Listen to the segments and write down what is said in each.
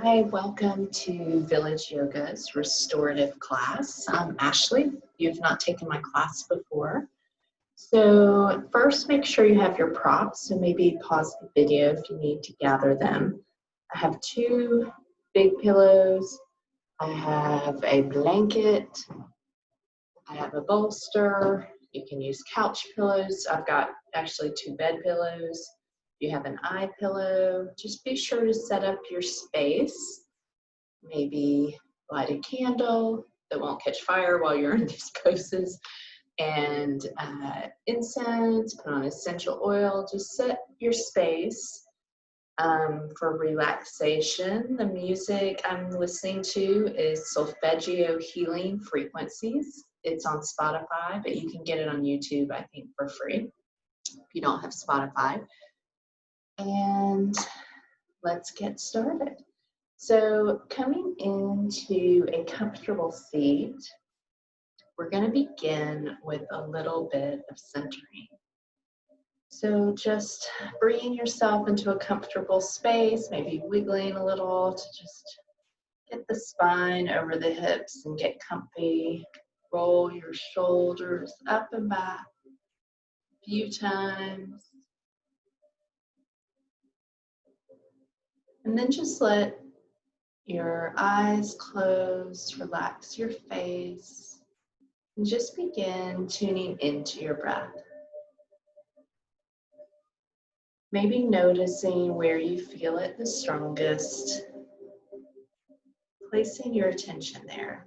Hi, welcome to Village Yoga's restorative class. I'm Ashley. You've not taken my class before. So first, make sure you have your props. So maybe pause the video if you need to gather them. I have two big pillows. I have a blanket. I have a bolster. You can use couch pillows. I've got actually two bed pillows. You have an eye pillow. Just be sure to set up your space. Maybe light a candle that won't catch fire while you're in these poses, and incense, put on essential oil. Just set your space for relaxation. The music I'm listening to is Solfeggio Healing Frequencies. It's on Spotify, but you can get it on YouTube, I think, for free if you don't have Spotify. And let's get started. So coming into a comfortable seat, we're going to begin with a little bit of centering. So just bringing yourself into a comfortable space, maybe wiggling a little to just get the spine over the hips and get comfy. Roll your shoulders up and back a few times. And then just let your eyes close, relax your face, and just begin tuning into your breath. Maybe noticing where you feel it the strongest, placing your attention there.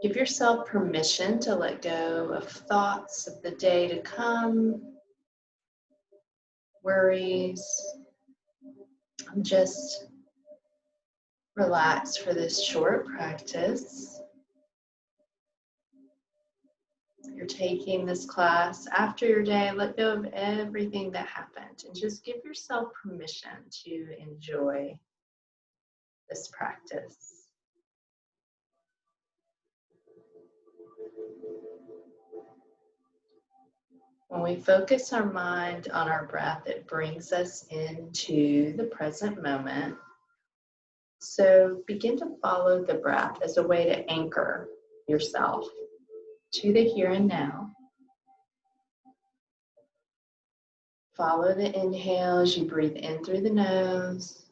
Give yourself permission to let go of thoughts of the day to come, worries. Just relax for this short practice. You're taking this class after your day. Let go of everything that happened and just give yourself permission to enjoy this practice. When we focus our mind on our breath, it brings us into the present moment. So begin to follow the breath as a way to anchor yourself to the here and now. Follow the inhale as you breathe in through the nose.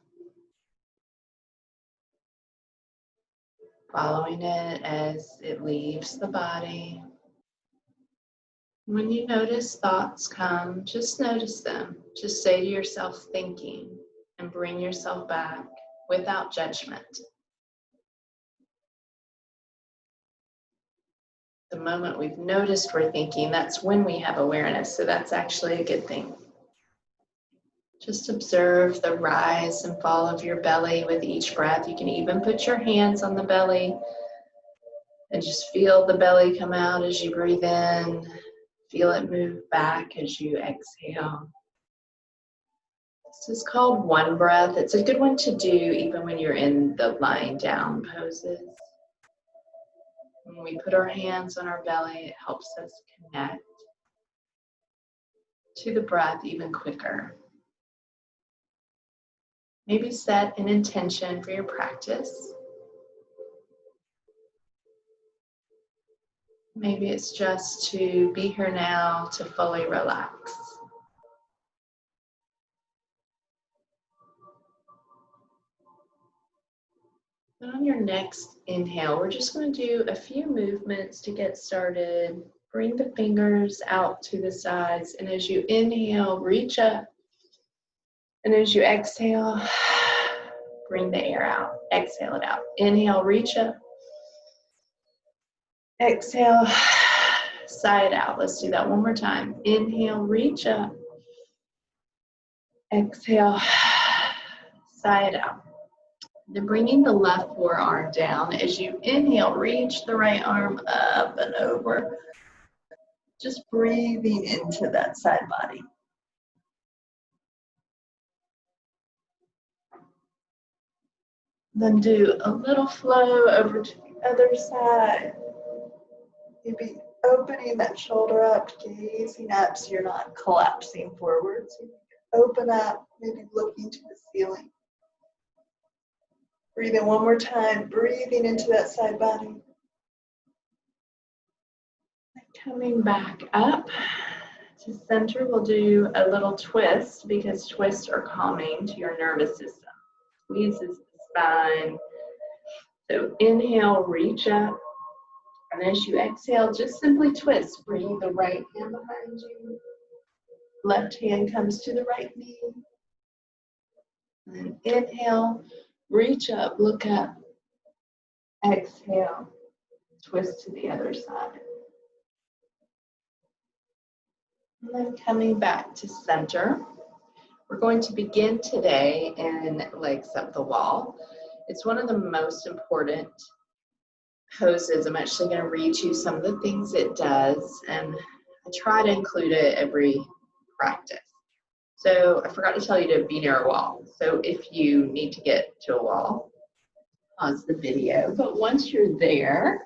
Following it as it leaves the body. When you notice thoughts come, just notice them. Just say to yourself, thinking, and bring yourself back without judgment. The moment we've noticed we're thinking, that's when we have awareness, so that's actually a good thing. Just observe the rise and fall of your belly with each breath. You can even put your hands on the belly and just feel the belly come out as you breathe in. Feel it move back as you exhale. This is called one breath. It's a good one to do even when you're in the lying down poses. When we put our hands on our belly, it helps us connect to the breath even quicker. Maybe set an intention for your practice. Maybe it's just to be here now, to fully relax. And on your next inhale, we're just going to do a few movements to get started. Bring the fingers out to the sides, and as you inhale, reach up. And as you exhale, bring the air out. Exhale it out. Inhale, reach up. Exhale, sigh it out. Let's do that one more time. Inhale, reach up. Exhale, sigh it out. Then bringing the left forearm down. As you inhale, reach the right arm up and over. Just breathing into that side body. Then do a little flow over to the other side. Maybe opening that shoulder up, gazing up so you're not collapsing forwards. Open up, maybe looking to the ceiling. Breathe in one more time, breathing into that side body. Coming back up to center, we'll do a little twist because twists are calming to your nervous system. Squeezes the spine. So inhale, reach up. And as you exhale, just simply twist. Bring the right hand behind you. Left hand comes to the right knee. And then inhale, reach up, look up. Exhale, twist to the other side. And then coming back to center. We're going to begin today in legs up the wall. It's one of the most important poses. I'm actually going to read you some of the things it does, and I try to include it every practice. So I forgot to tell you to be near a wall. So if you need to get to a wall, pause the video. But once you're there,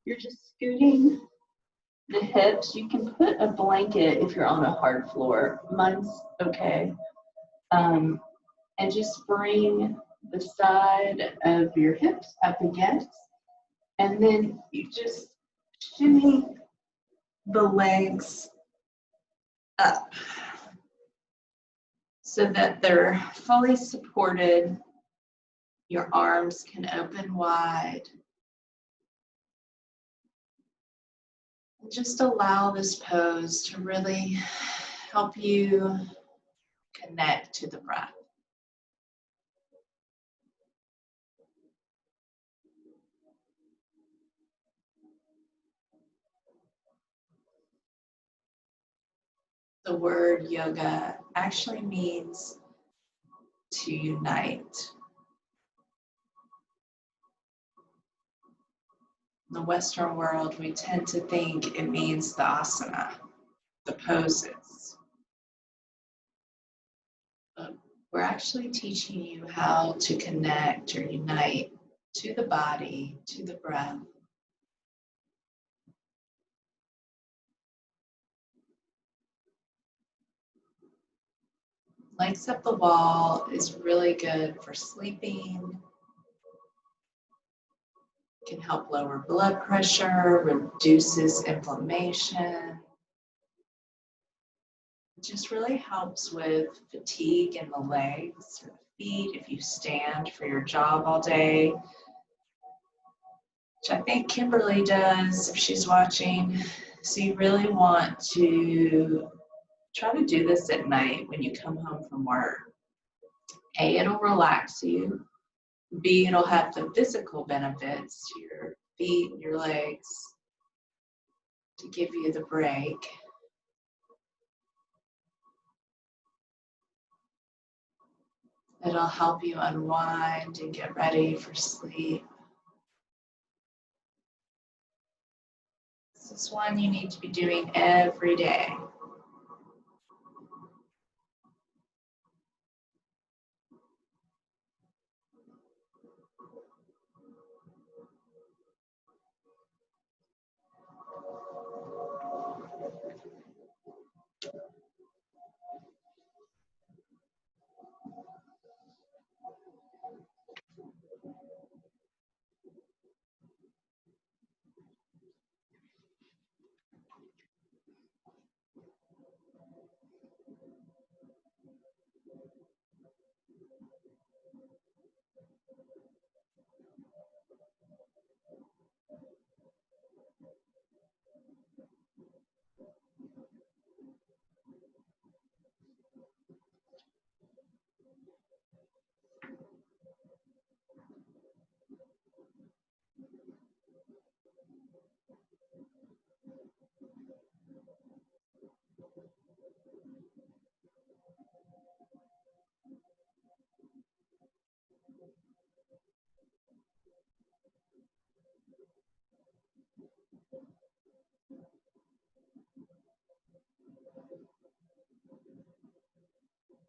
you're just scooting the hips. You can put a blanket if you're on a hard floor. Mine's okay. And just bring the side of your hips up against, and then you just shimmy the legs up so that they're fully supported. Your arms can open wide. And just allow this pose to really help you connect to the breath. The word yoga actually means to unite. In the Western world, we tend to think it means the asana, the poses. But we're actually teaching you how to connect or unite to the body, to the breath. Legs up the wall is really good for sleeping. It can help lower blood pressure, reduces inflammation. It just really helps with fatigue in the legs or the feet if you stand for your job all day, which I think Kimberly does if she's watching. So you really want to try to do this at night when you come home from work. A, it'll relax you. B, it'll have the physical benefits to your feet and your legs to give you the break. It'll help you unwind and get ready for sleep. This is one you need to be doing every day.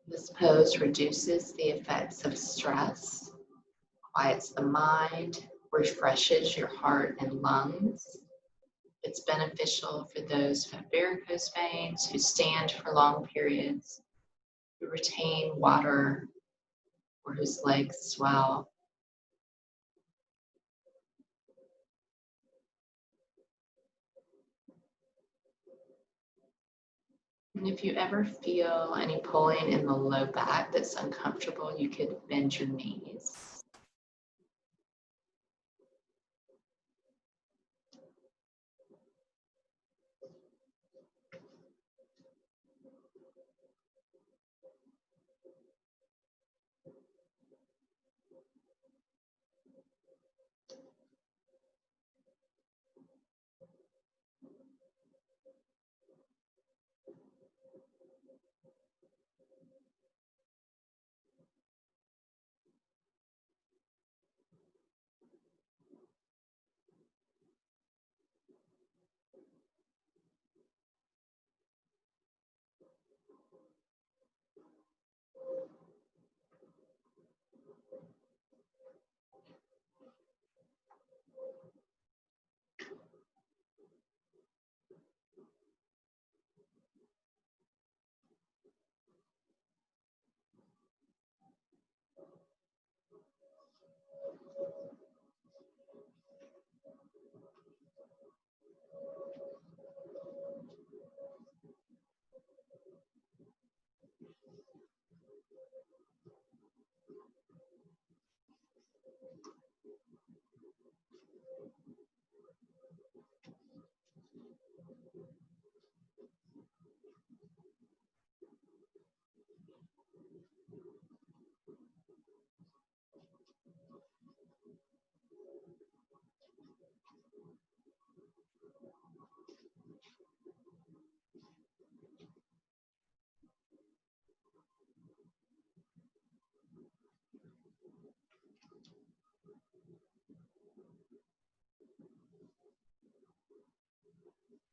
This pose reduces the effects of stress, quiets the mind, refreshes your heart and lungs. It's beneficial for those who have varicose veins, who stand for long periods, who retain water or whose legs swell. And if you ever feel any pulling in the low back that's uncomfortable, you could bend your knees.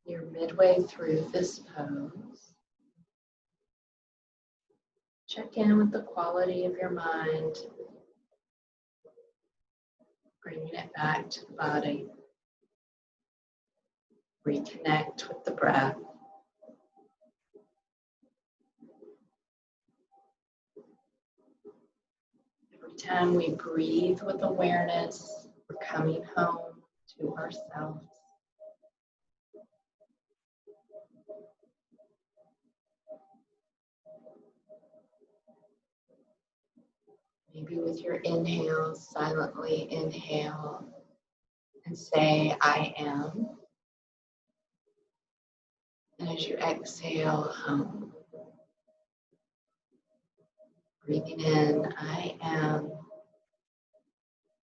You're midway through this pose. Check in with the quality of your mind, bringing it back to the body. Reconnect with the breath. Every time we breathe with awareness, we're coming home to ourselves. Maybe with your inhale, silently inhale and say, I am. And as you exhale, hum. Breathing in, I am.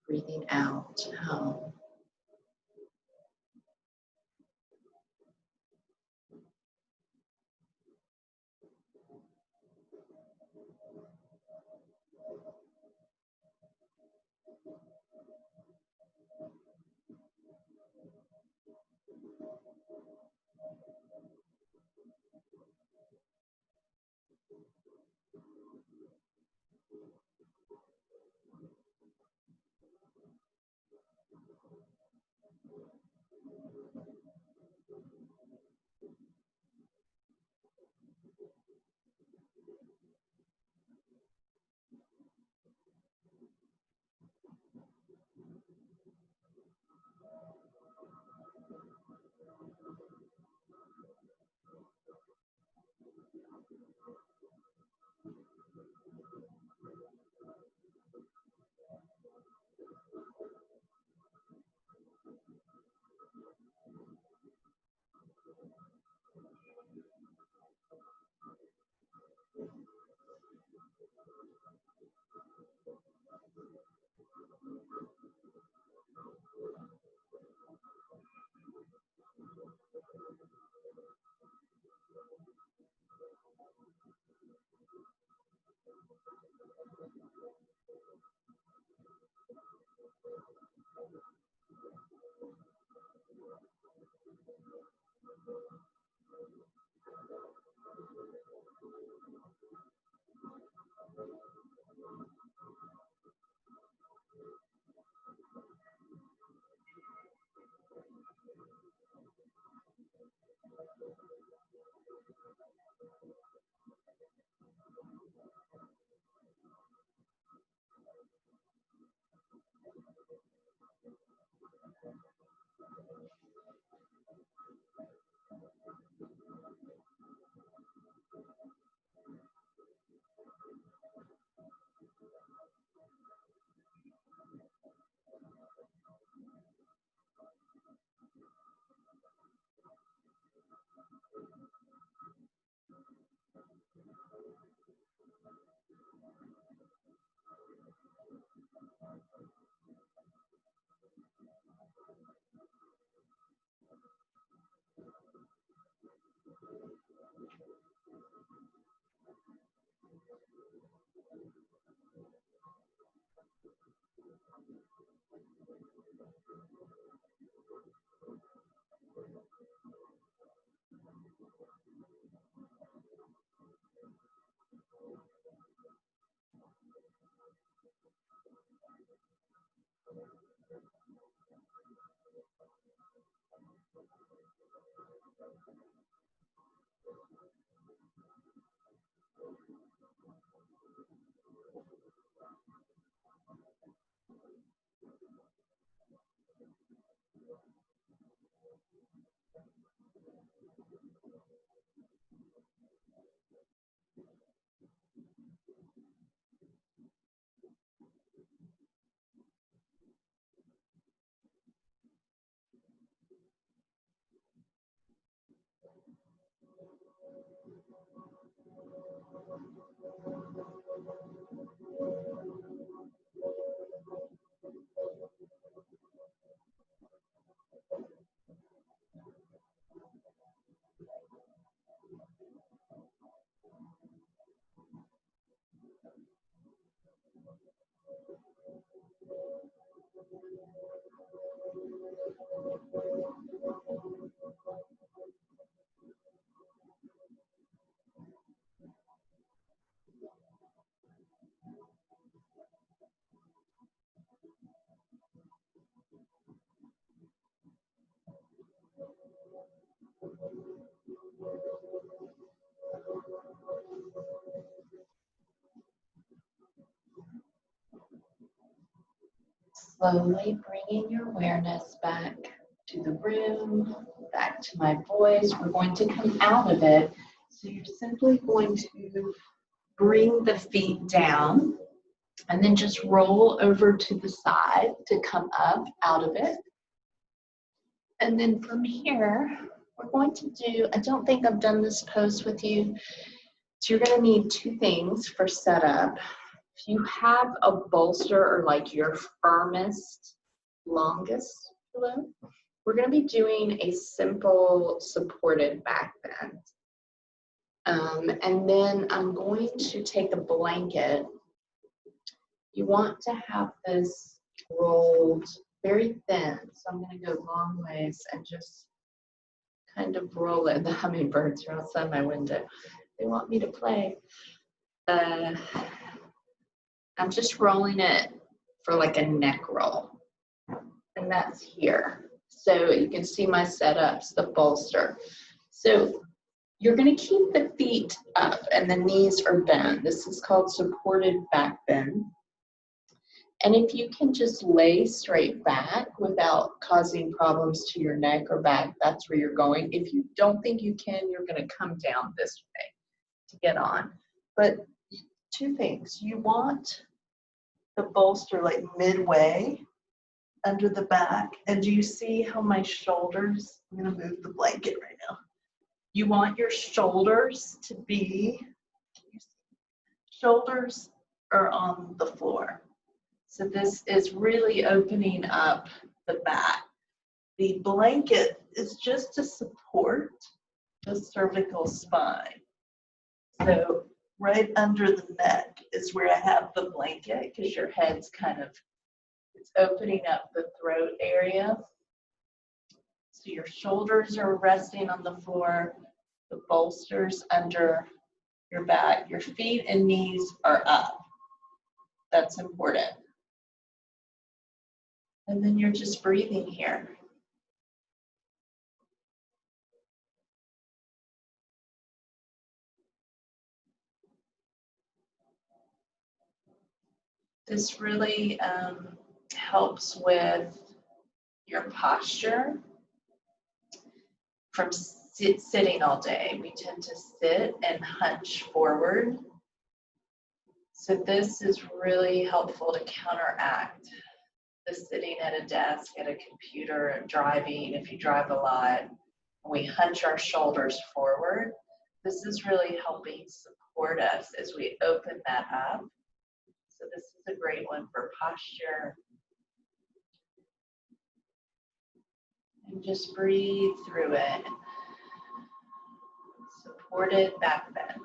Breathing out, hum. Slowly bringing your awareness back to the room, back to my voice. We're going to come out of it. So you're simply going to bring the feet down and then just roll over to the side to come up out of it. And then from here, we're going to do, I don't think I've done this pose with you. So you're going to need two things for setup. If you have a bolster or like your firmest, longest pillow, we're going to be doing a simple supported back bend. And then I'm going to take a blanket. You want to have this rolled very thin. So I'm going to go long ways and just kind of roll it. The hummingbirds are outside my window. They want me to play. I'm just rolling it for like a neck roll. And that's here. So you can see my setups, the bolster. So you're going to keep the feet up and the knees are bent. This is called supported back bend. And if you can just lay straight back without causing problems to your neck or back, that's where you're going. If you don't think you can, you're going to come down this way to get on. But two things. You want the bolster like midway under the back. And do you see how my shoulders, I'm going to move the blanket right now. You want your shoulders to be, shoulders are on the floor. So this is really opening up the back. The blanket is just to support the cervical spine. So right under the neck is where I have the blanket because your head's kind of, it's opening up the throat area. So your shoulders are resting on the floor, the bolsters under your back, your feet and knees are up. That's important. And then you're just breathing here. This really helps with your posture from sitting all day. We tend to sit and hunch forward. So this is really helpful to counteract the sitting at a desk, at a computer, driving, if you drive a lot. We hunch our shoulders forward. This is really helping support us as we open that up. So this is a great one for posture. And just breathe through it. Supported back bend.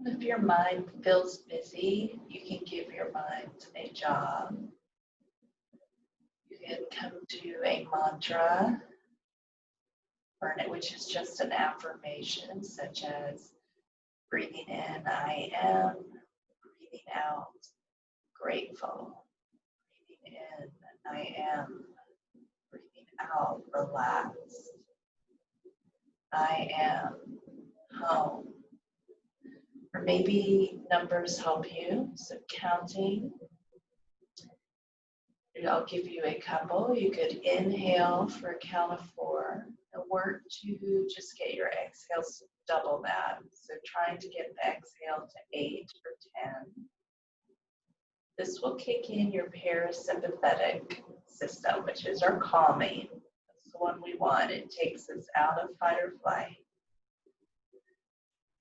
If your mind feels busy, you can give your mind a job. You can come to a mantra, which is just an affirmation, such as breathing in, I am, breathing out, grateful, breathing in, I am, breathing out, relaxed, I am, home. Or maybe numbers help you, so counting. I'll give you a couple. You could inhale for a count of 4 and work to just get your exhales to double that. So trying to get the exhale to 8 or 10. This will kick in your parasympathetic system, which is our calming. That's the one we want. It takes us out of fight or flight.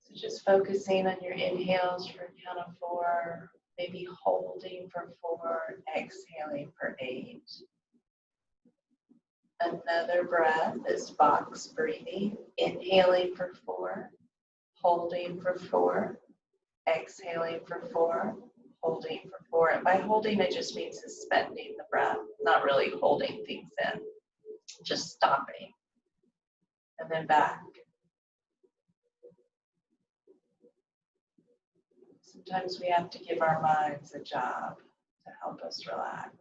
So just focusing on your inhales for a count of 4. Maybe holding for 4, exhaling for 8. Another breath is box breathing, inhaling for 4, holding for 4, exhaling for 4, holding for 4. And by holding, I just mean suspending the breath, not really holding things in, just stopping. And then back. Sometimes we have to give our minds a job to help us relax.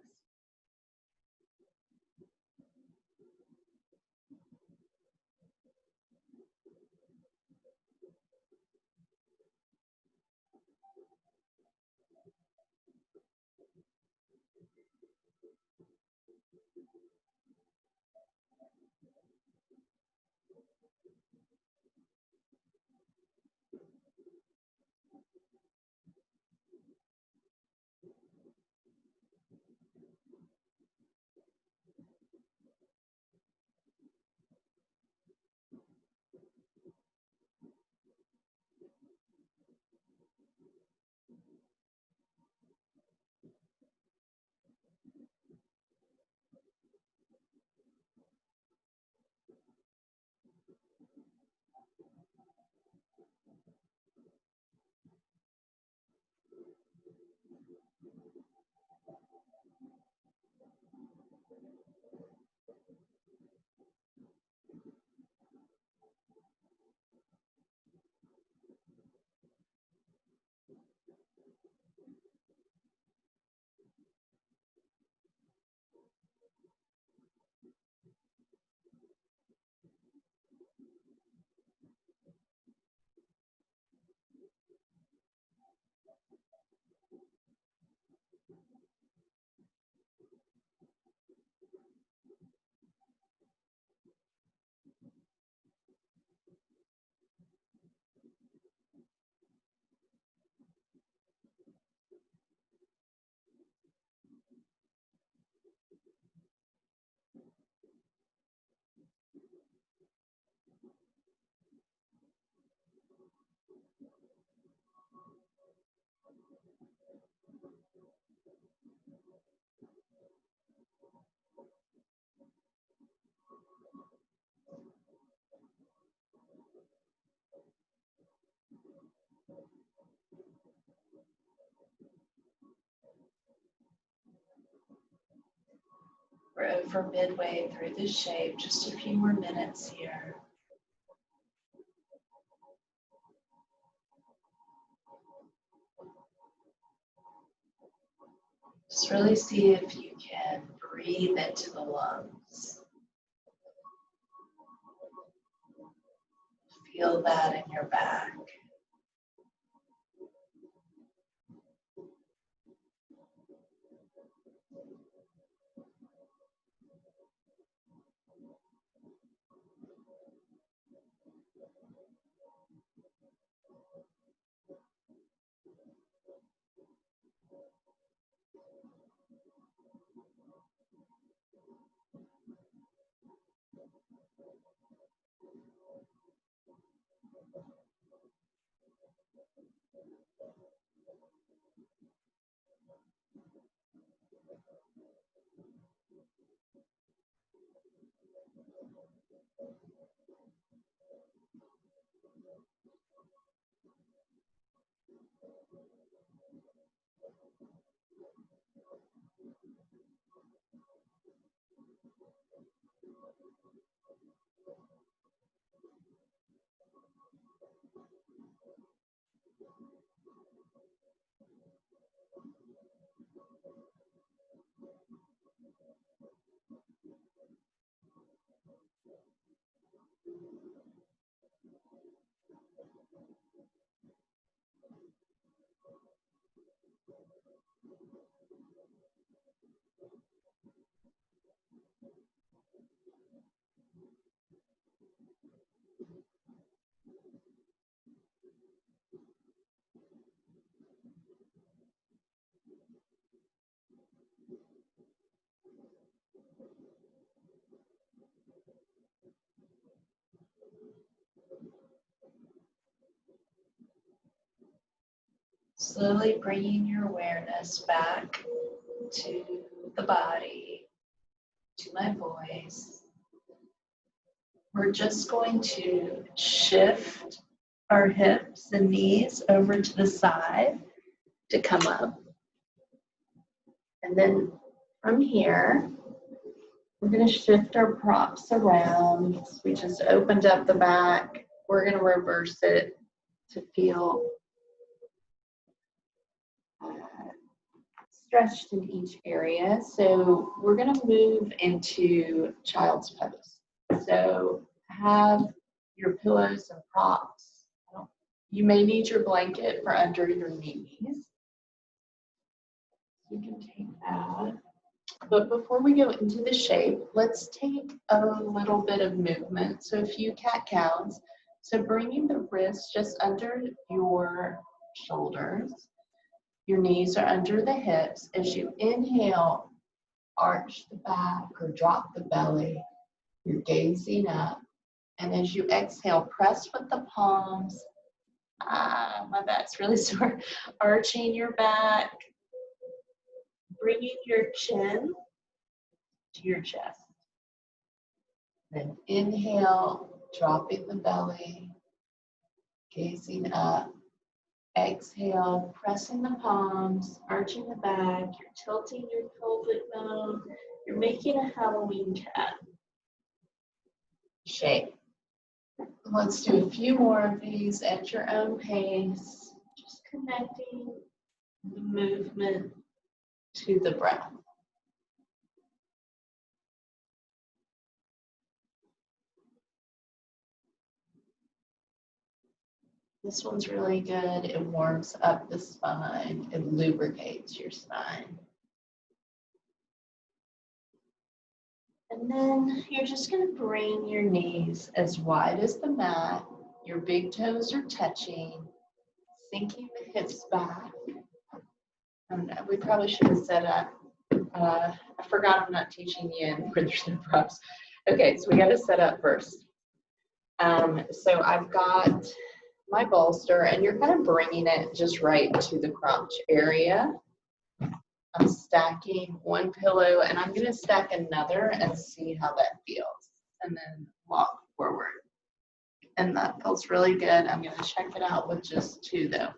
We're over midway through this shape, just a few more minutes here. Just really see if you can breathe into the lungs. Feel that in your back. Slowly bringing your awareness back to the body, to my voice. We're just going to shift our hips and knees over to the side to come up. And then from here, we're going to shift our props around. We just opened up the back. We're going to reverse it to feel stretched in each area. So we're going to move into child's pose. So have your pillows and props. You may need your blanket for under your knees. You can take that. But before we go into the shape, let's take a little bit of movement. So a few cat-cows. So bringing the wrists just under your shoulders. Your knees are under the hips. As you inhale, arch the back or drop the belly. You're gazing up. And as you exhale, press with the palms. My back's really sore. Arching your back. Bringing your chin to your chest. Then inhale, dropping the belly, gazing up. Exhale, pressing the palms, arching the back. You're tilting your pelvic bone. You're making a Halloween cat shape. Let's do a few more of these at your own pace. Just connecting the movement to the breath. This one's really good. It warms up the spine. It lubricates your spine. And then you're just going to bring your knees as wide as the mat. Your big toes are touching, sinking the hips back. And we probably should have set up. I forgot I'm not teaching you in with the props. Okay, so we got to set up first. So I've got my bolster, and you're kind of bringing it just right to the crotch area. I'm stacking one pillow, and I'm going to stack another and see how that feels, and then walk forward. And that feels really good. I'm going to check it out with just two, though.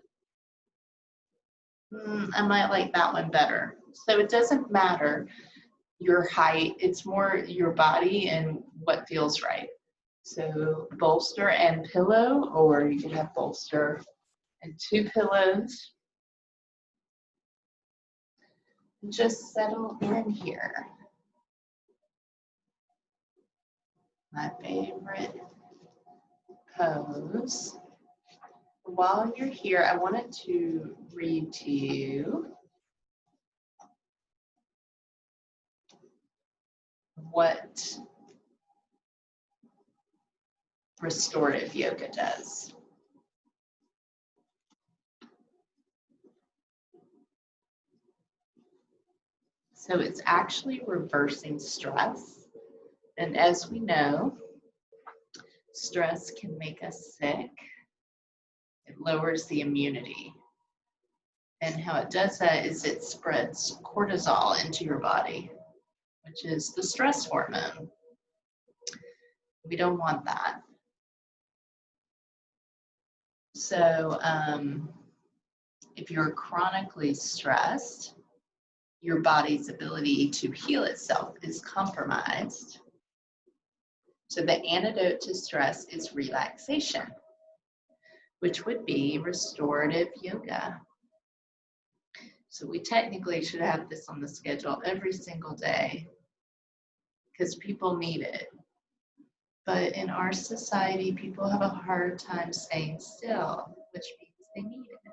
I might like that one better. So it doesn't matter your height. It's more your body and what feels right. So bolster and pillow, or you could have bolster and two pillows. Just settle in here. My favorite pose. While you're here, I wanted to read to you what restorative yoga does. So it's actually reversing stress. And as we know, stress can make us sick. It lowers the immunity. And how it does that is it spreads cortisol into your body, which is the stress hormone. We don't want that. So if you're chronically stressed, your body's ability to heal itself is compromised. So the antidote to stress is relaxation, which would be restorative yoga. So we technically should have this on the schedule every single day because people need it. But in our society, people have a hard time staying still, which means they need it.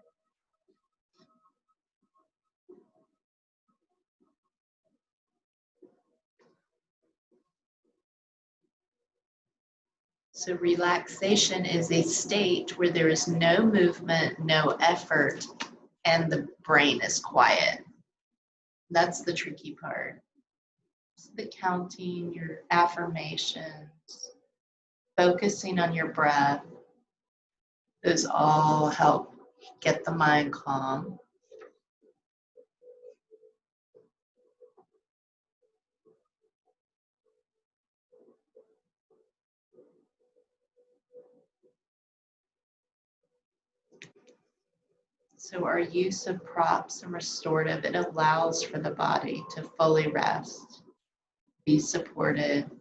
So relaxation is a state where there is no movement, no effort, and the brain is quiet. That's the tricky part. It's the counting, your affirmations, focusing on your breath. Those all help get the mind calm. So our use of props and restorative, it allows for the body to fully rest, be supported.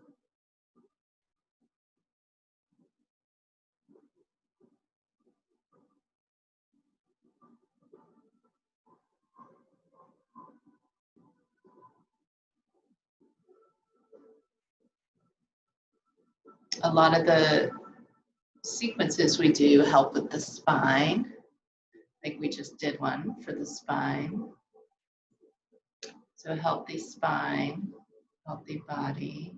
A lot of the sequences we do help with the spine, like we just did one for the spine. So healthy spine, healthy body.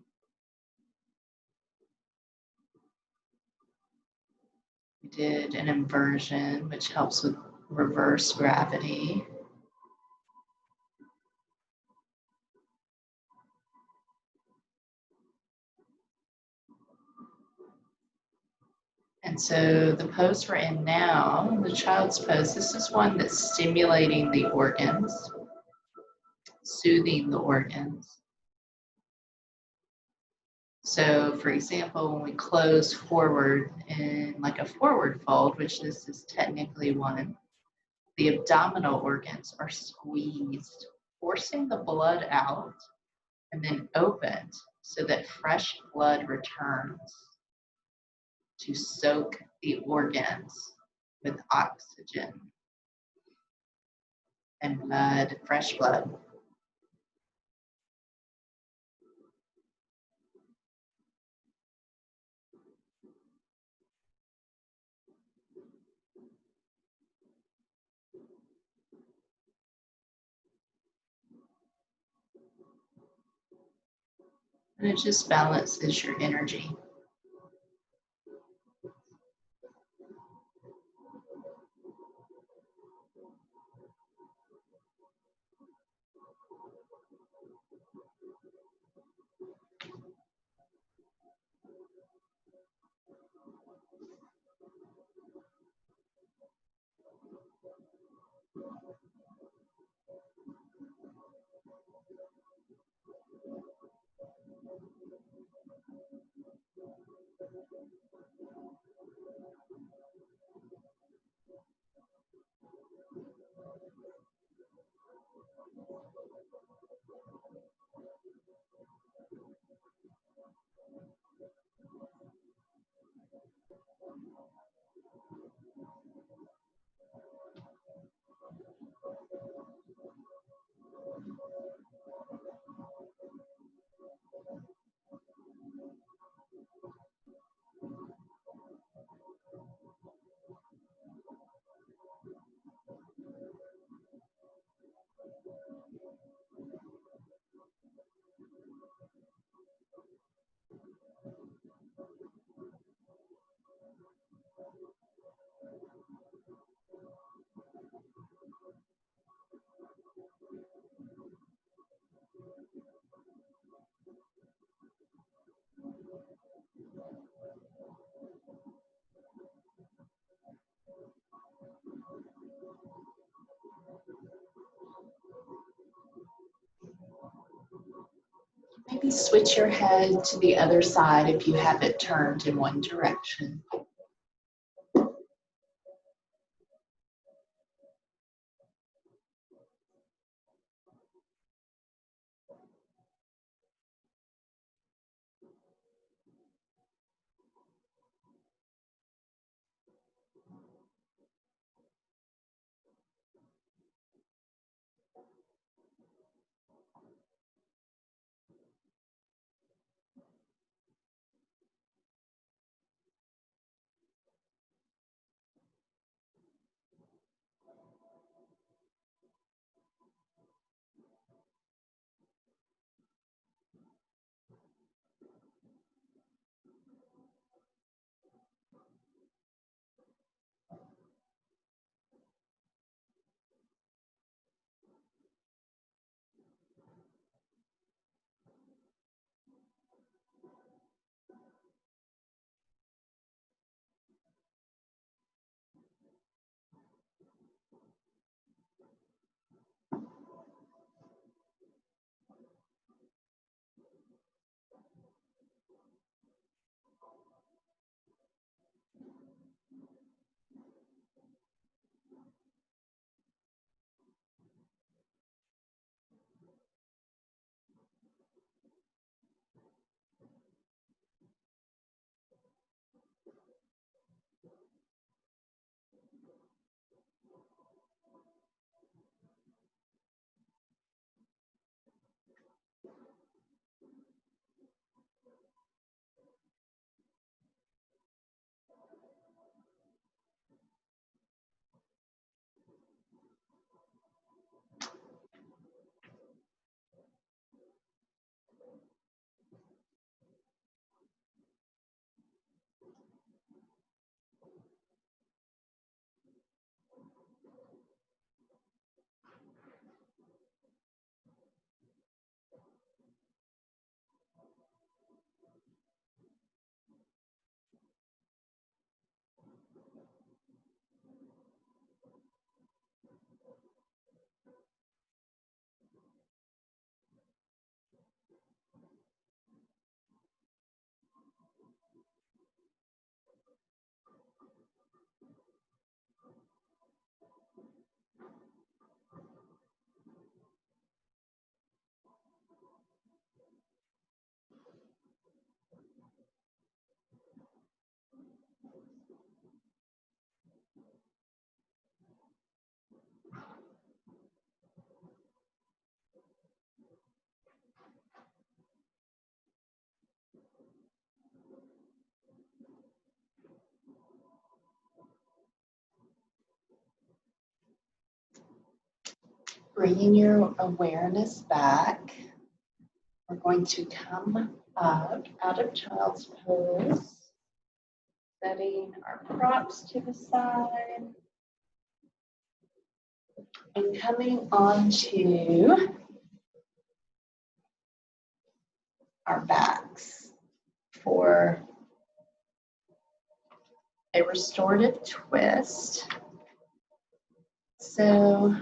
We did an inversion, which helps with reverse gravity. And so the pose we're in now, the child's pose, this is one that's stimulating the organs, soothing the organs. So for example, when we close forward in like a forward fold, which this is technically one, the abdominal organs are squeezed, forcing the blood out and then opened so that fresh blood returns to soak the organs with oxygen and blood, fresh blood. And it just balances your energy. Maybe switch your head to the other side if you have it turned in one direction. Bringing your awareness back, we're going to come up out of child's pose, setting our props to the side, and coming onto our backs for a restorative twist. So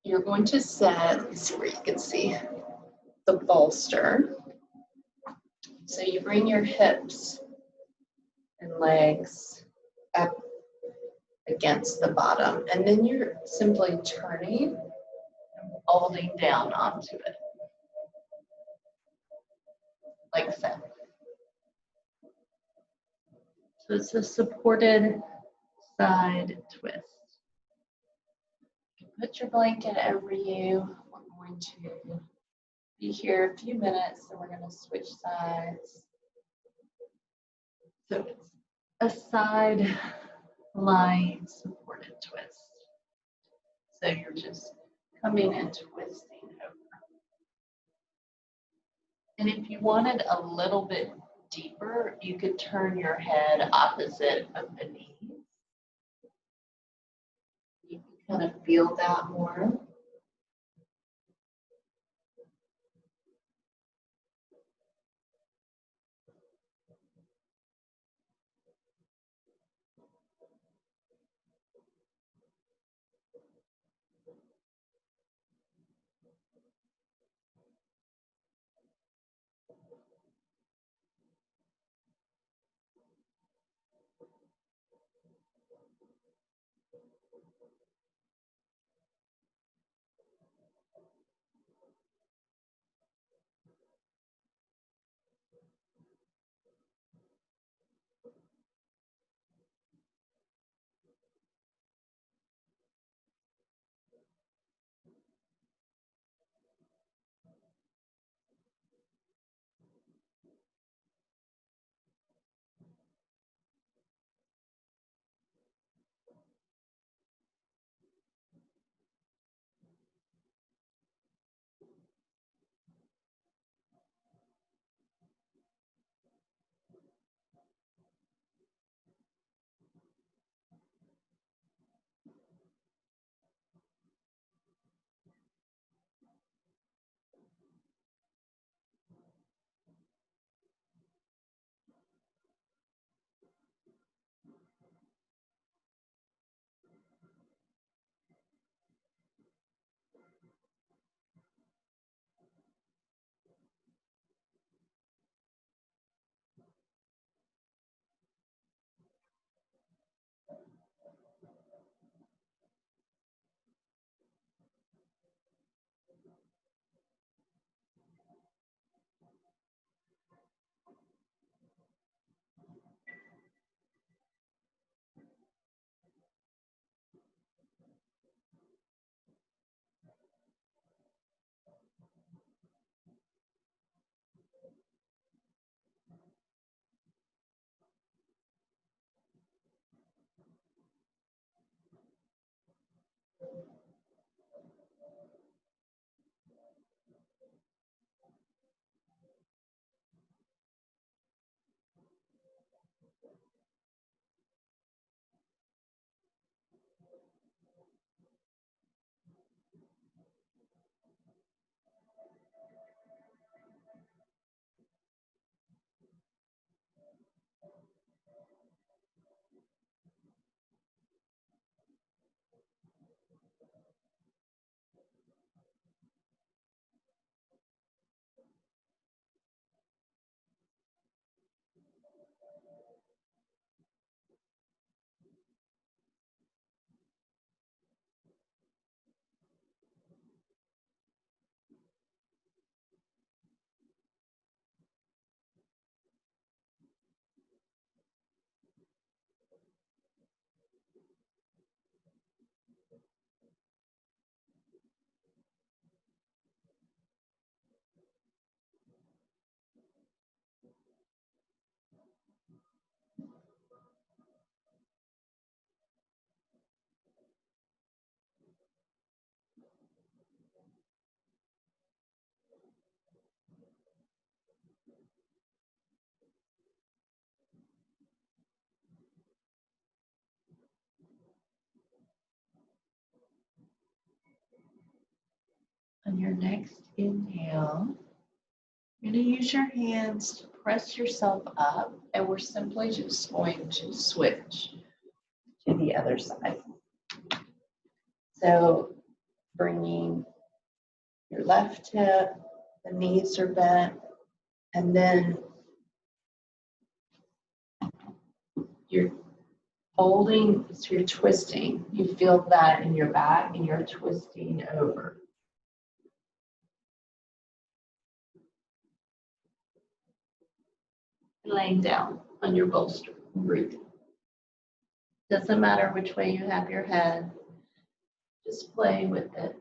you're going to set, let me see where you can see the bolster. So you bring your hips and legs up against the bottom, and then you're simply turning and folding down onto it, like so. So it's a supported side twist. Put your blanket over you. We're going to be here a few minutes, and we're going to switch sides. So it's a side lying supported twist. So you're just coming and twisting over. And if you wanted a little bit deeper, you could turn your head opposite of the knees. You can kind of feel that more. On your next inhale, you're going to use your hands to press yourself up, and we're simply just going to switch to the other side. So bringing your left hip, the knees are bent, and then you're folding, so you're twisting. You feel that in your back, and you're twisting over. Laying down on your bolster, breathing. Doesn't matter which way you have your head, just play with it.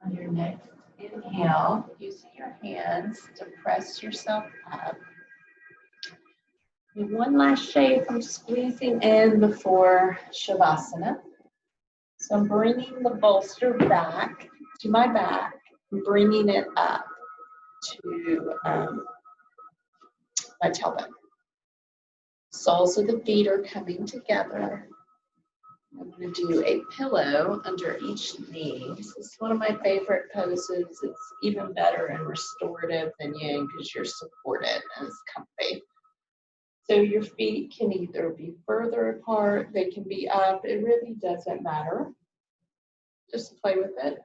On your next inhale, using your hands to press yourself up. And one last shake from squeezing in before Shavasana. So I'm bringing the bolster back to my back, bringing it up to my tailbone. Soles of the feet are coming together. I'm going to do a pillow under each knee. This is one of my favorite poses. It's even better in restorative than yin because you're supported and it's comfy. So your feet can either be further apart, they can be up. It really doesn't matter. Just play with it.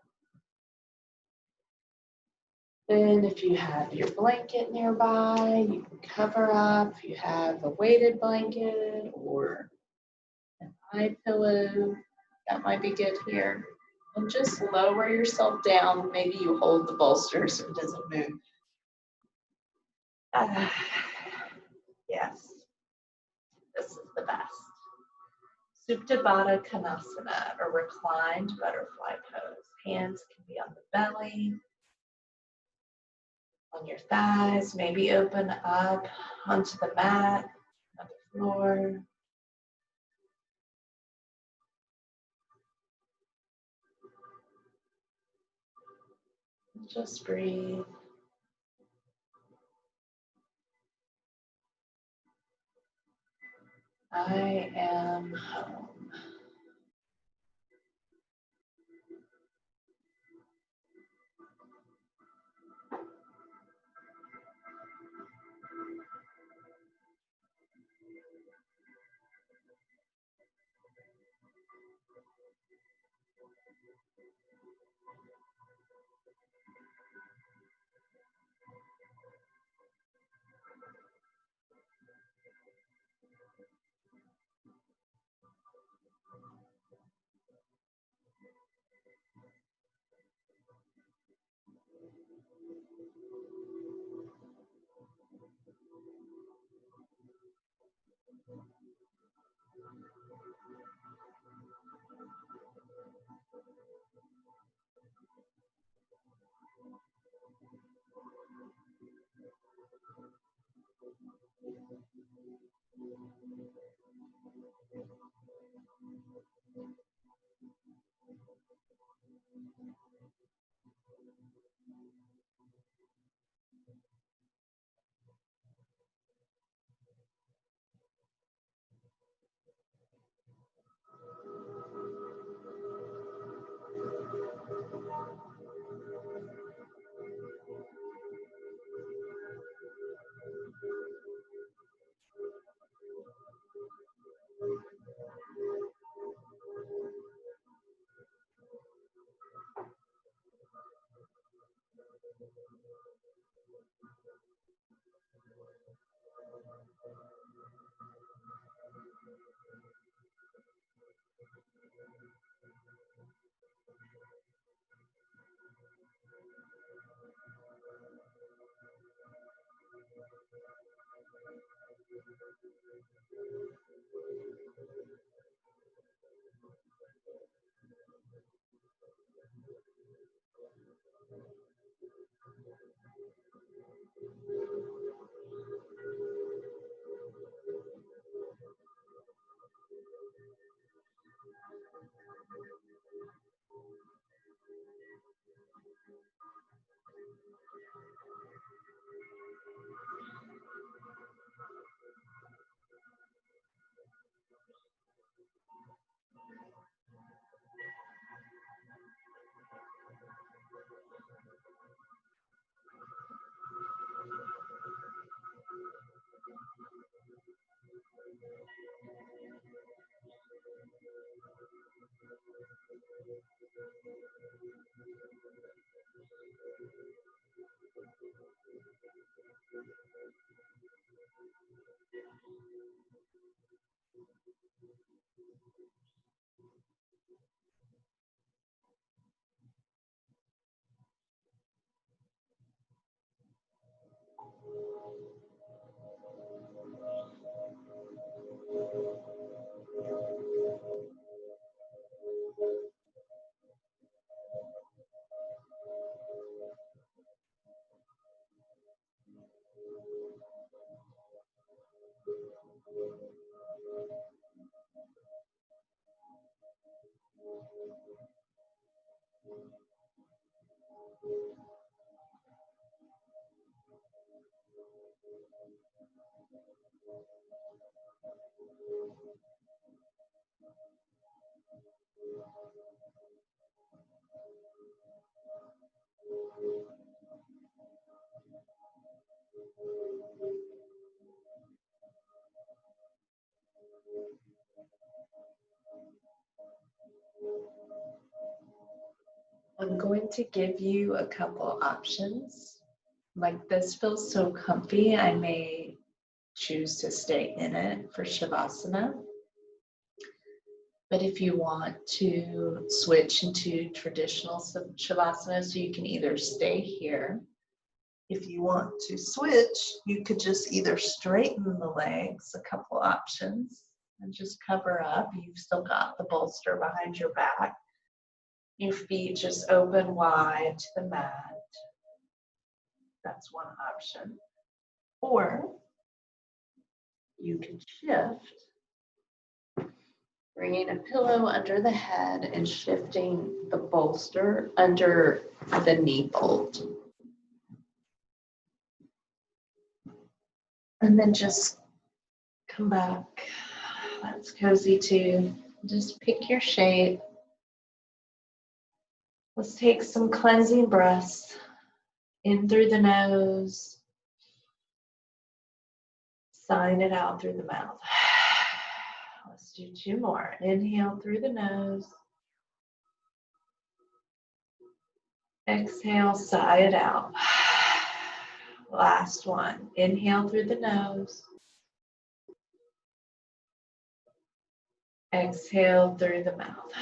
Then if you have your blanket nearby, you can cover up. If you have a weighted blanket or an eye pillow, that might be good here. And just lower yourself down. Maybe you hold the bolster so it doesn't move. Yes, this is the best. Supta Baddha Konasana, or reclined butterfly pose. Hands can be on the belly, on your thighs, maybe open up onto the mat, on the floor. Just breathe. I am home. I'm going to give you a couple options. Like this feels so comfy, I may choose to stay in it for Shavasana. But if you want to switch into traditional Shavasana, so you can either stay here. If you want to switch, you could just either straighten the legs, a couple options, and just cover up. You've still got the bolster behind your back. Your feet just open wide to the mat. That's one option. Or you can shift, bringing a pillow under the head and shifting the bolster under the knee fold. And then just come back. That's cozy too. Just pick your shape. Let's take some cleansing breaths in through the nose. Sign it out through the mouth. Let's do 2 more. Inhale through the nose. Exhale, sigh it out. Last one. Inhale through the nose. Exhale through the mouth.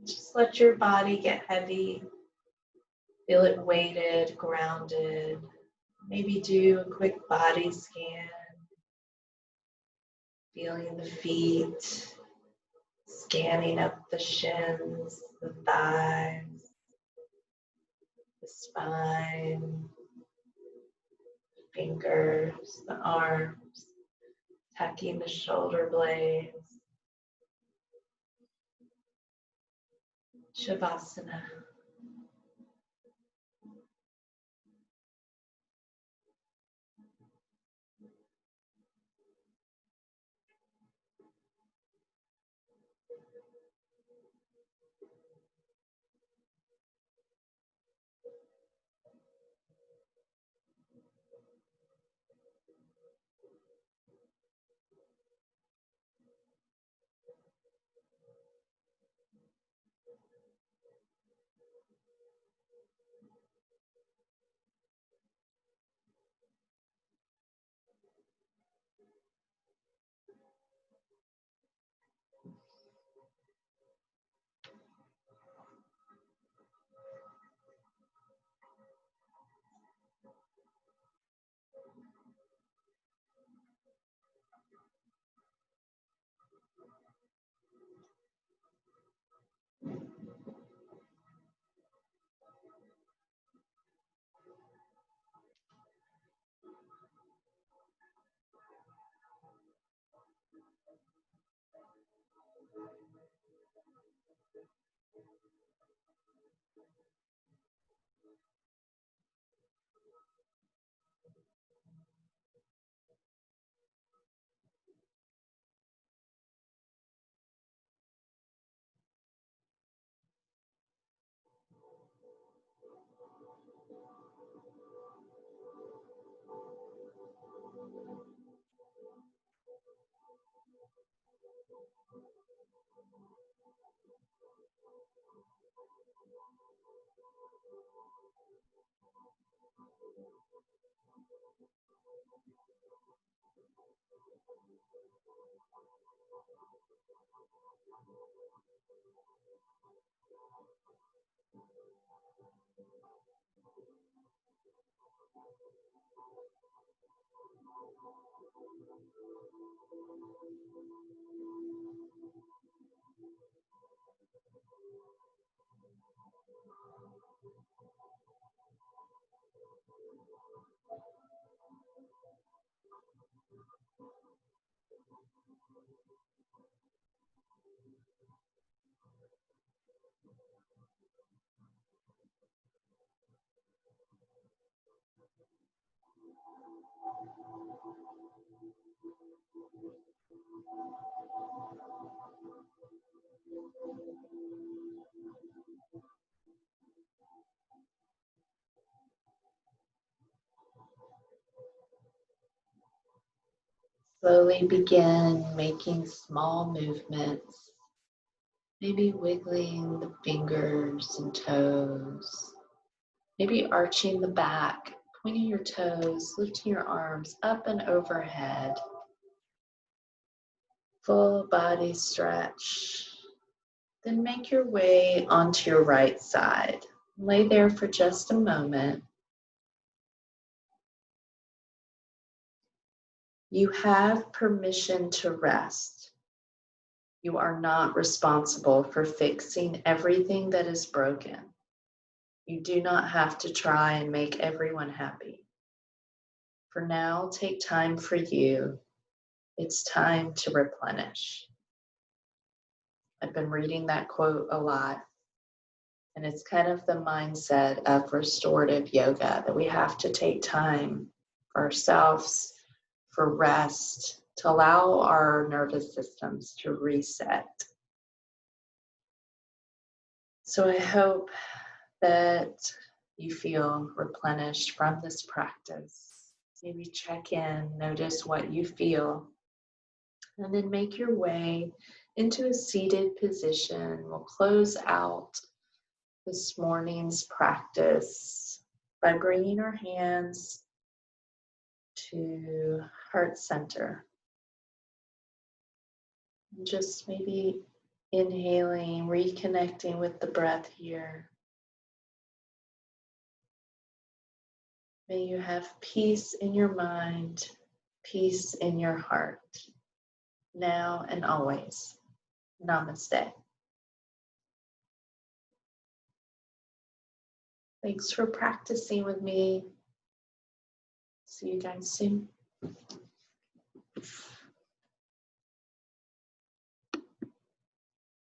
Just let your body get heavy. Feel it weighted, grounded. Maybe do a quick body scan. Feeling the feet, scanning up the shins, the thighs, the spine, fingers, the arms, tucking the shoulder blades. Shavasana. Slowly begin making small movements Maybe wiggling the fingers and toes. Maybe arching the back, pointing your toes, lifting your arms up and overhead. Full body stretch. Then make your way onto your right side. Lay there for just a moment. You have permission to rest. You are not responsible for fixing everything that is broken. You do not have to try and make everyone happy. For now, take time for you. It's time to replenish. I've been reading that quote a lot, and it's kind of the mindset of restorative yoga that we have to take time for ourselves, for rest, to allow our nervous systems to reset. So I hope that you feel replenished from this practice. Maybe check in, notice what you feel, and then make your way into a seated position. We'll close out this morning's practice by bringing our hands to heart center. And just maybe inhaling, reconnecting with the breath here. May you have peace in your mind, peace in your heart, now and always. Namaste. Thanks for practicing with me. See you guys soon.